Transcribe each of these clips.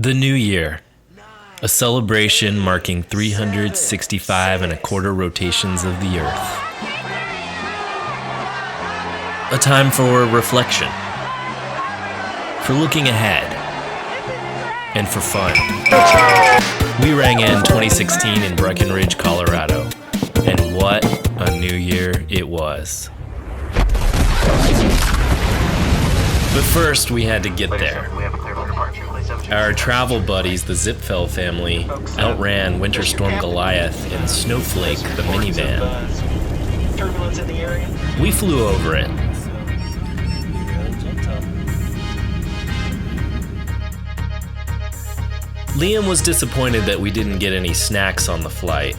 The New Year, a celebration marking 365 and a quarter rotations of the Earth. A time for reflection, for looking ahead, and for fun. We rang in 2016 in Breckenridge, Colorado, and what a new year it was. But first, we had to get there. Our travel buddies, the Zipfel family, outran Winter Storm Goliath and Snowflake, the minivan. We flew over it. Liam was disappointed that we didn't get any snacks on the flight,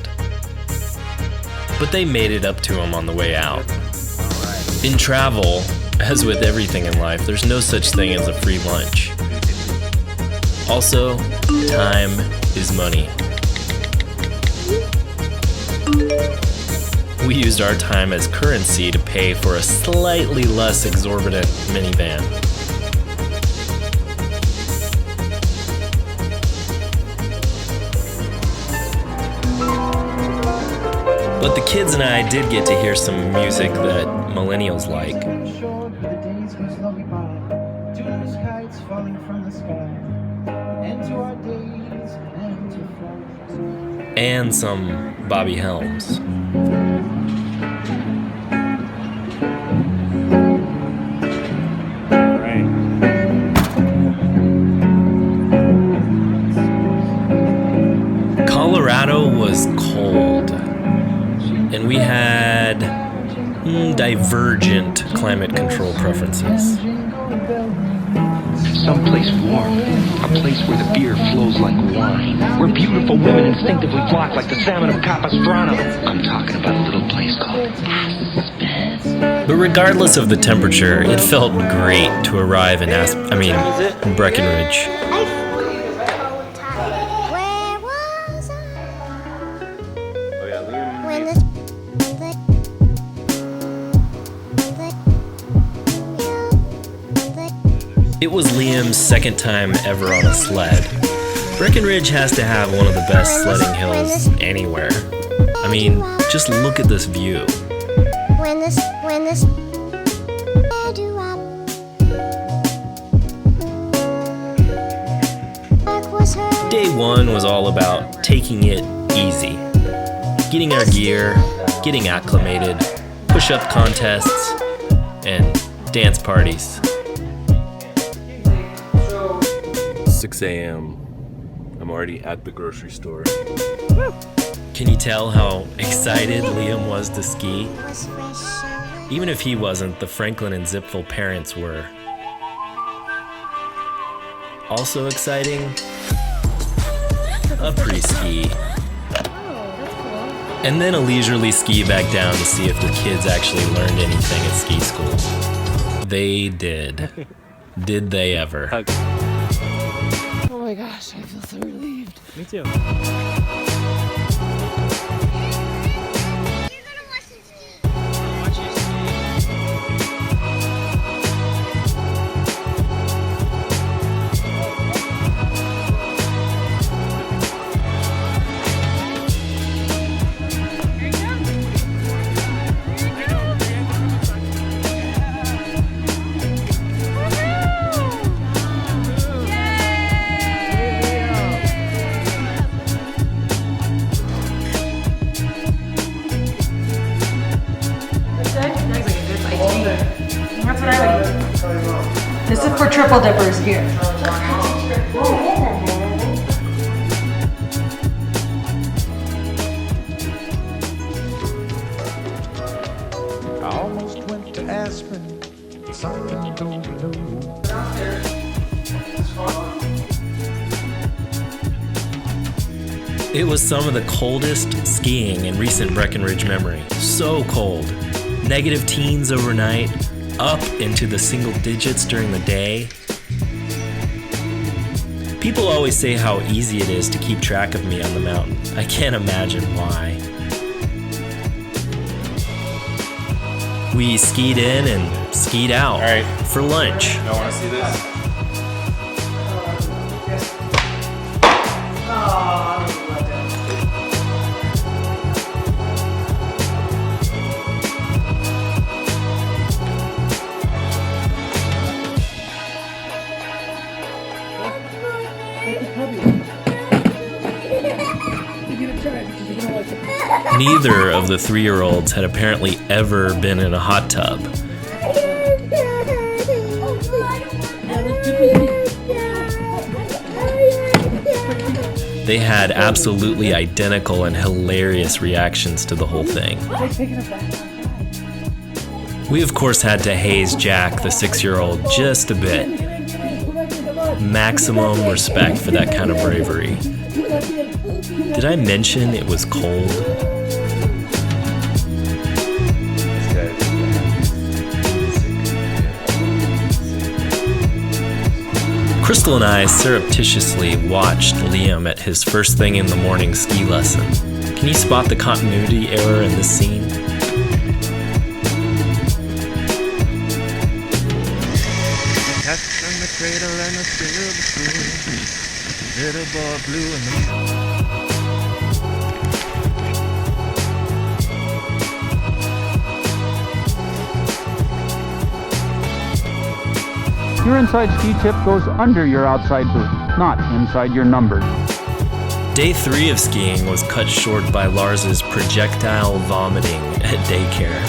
but they made it up to him on the way out. In travel, as with everything in life, there's no such thing as a free lunch. Also, time is money. We used our time as currency to pay for a slightly less exorbitant minivan. But the kids and I did get to hear some music that millennials like. And some Bobby Helms. Colorado was cold, and we had divergent climate control preferences. Someplace warm, a place where the beer flows like wine, where beautiful women instinctively flock like the salmon of Capistrano. I'm talking about a little place called Aspen. But regardless of the temperature, it felt great to arrive in Breckenridge. It was Liam's second time ever on a sled. Breckenridge has to have one of the best sledding hills anywhere. I mean, just look at this view. Day one was all about taking it easy. Getting our gear, getting acclimated, push-up contests, and dance parties. 6 a.m. I'm already at the grocery store. Can you tell how excited Liam was to ski? Even if he wasn't, the Franklin and Zipfel parents were. Also exciting, a pre-ski. And then a leisurely ski back down to see if the kids actually learned anything at ski school. They did. Did they ever? Oh my gosh, I feel so relieved. Me too. This is for triple dippers here. I almost went to Aspen, something don't know. It was some of the coldest skiing in recent Breckenridge memory. So cold. Negative teens overnight, up into the single digits during the day. People always say how easy it is to keep track of me on the mountain. I can't imagine why. We skied in and skied out for lunch. Y'all want to see this? Neither of the 3-year-olds had apparently ever been in a hot tub. They had absolutely identical and hilarious reactions to the whole thing. We of course had to haze Jack, the 6-year-old, just a bit. Maximum respect for that kind of bravery. Did I mention it was cold? Crystal and I surreptitiously watched Liam at his first thing in the morning ski lesson. Can you spot the continuity error in this scene? Your inside ski tip goes under your outside boot, not inside your numbered. Day 3 of skiing was cut short by Lars's projectile vomiting at daycare.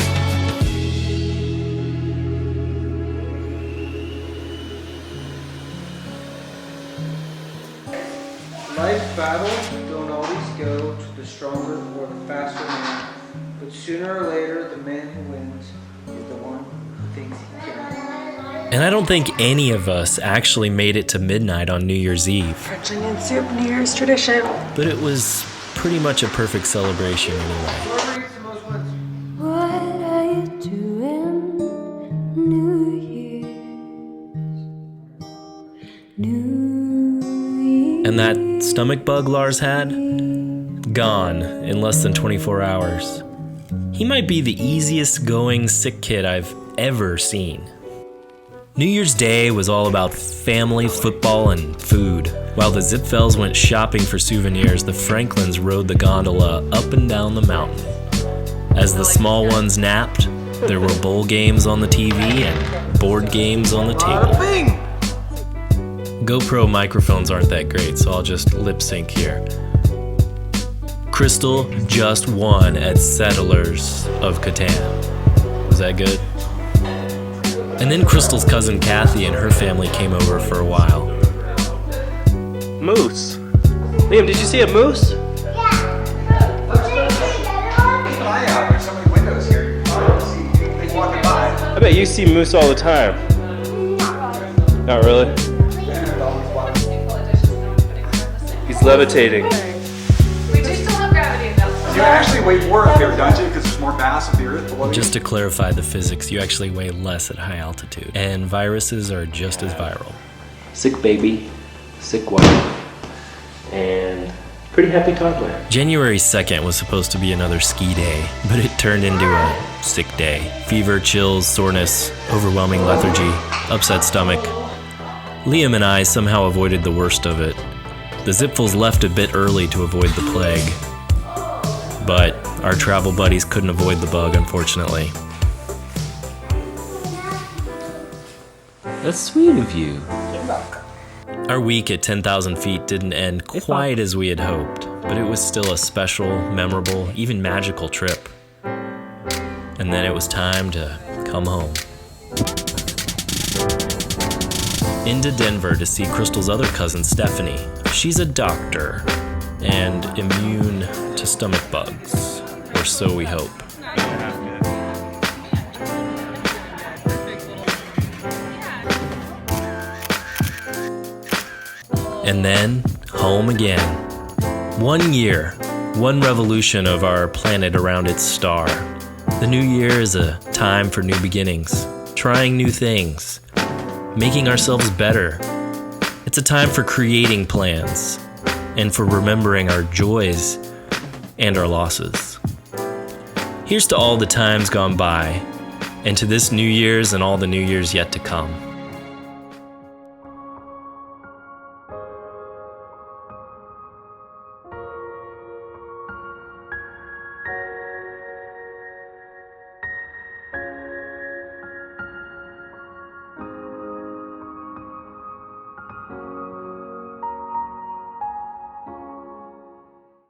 Life's battles don't always go to the stronger or the faster man, but sooner or later the man who wins is the one who thinks he can. And I don't think any of us actually made it to midnight on New Year's Eve. French onion soup, New Year's tradition. But it was pretty much a perfect celebration anyway. Whoever eats the most wins. What are you doing, New Year's? And that stomach bug Lars had? Gone in less than 24 hours. He might be the easiest going sick kid I've ever seen. New Year's Day was all about family, football, and food. While the Zipfels went shopping for souvenirs, the Franklins rode the gondola up and down the mountain. As the small ones napped, there were bowl games on the TV and board games on the table. GoPro microphones aren't that great, so I'll just lip sync here. Crystal just won at Settlers of Catan. Was that good? And then Crystal's cousin Kathy and her family came over for a while. Moose. Liam, did you see a moose? There's so many windows here. They walking by. I bet you see moose all the time. Not really. He's levitating. We do still have gravity in that. You actually weigh more up here, don't you? Because there's more mass of the earth below you. Just to clarify the physics, you actually weigh less at high altitude, and viruses are just as viral. Sick baby, sick wife, and pretty happy toddler. January 2nd was supposed to be another ski day, but it turned into a sick day. Fever, chills, soreness, overwhelming lethargy, upset stomach. Liam and I somehow avoided the worst of it. The Zipfels left a bit early to avoid the plague, but our travel buddies couldn't avoid the bug, unfortunately. That's sweet of you. Our week at 10,000 feet didn't end quite as we had hoped, but it was still a special, memorable, even magical trip. And then it was time to come home. Into Denver to see Crystal's other cousin, Stephanie. She's a doctor and immune to stomach bugs, or so we hope. And then, home again. 1 year, one revolution of our planet around its star. The new year is a time for new beginnings, trying new things, making ourselves better. It's a time for creating plans and for remembering our joys and our losses. Here's to all the times gone by, and to this New Year's and all the New Years yet to come.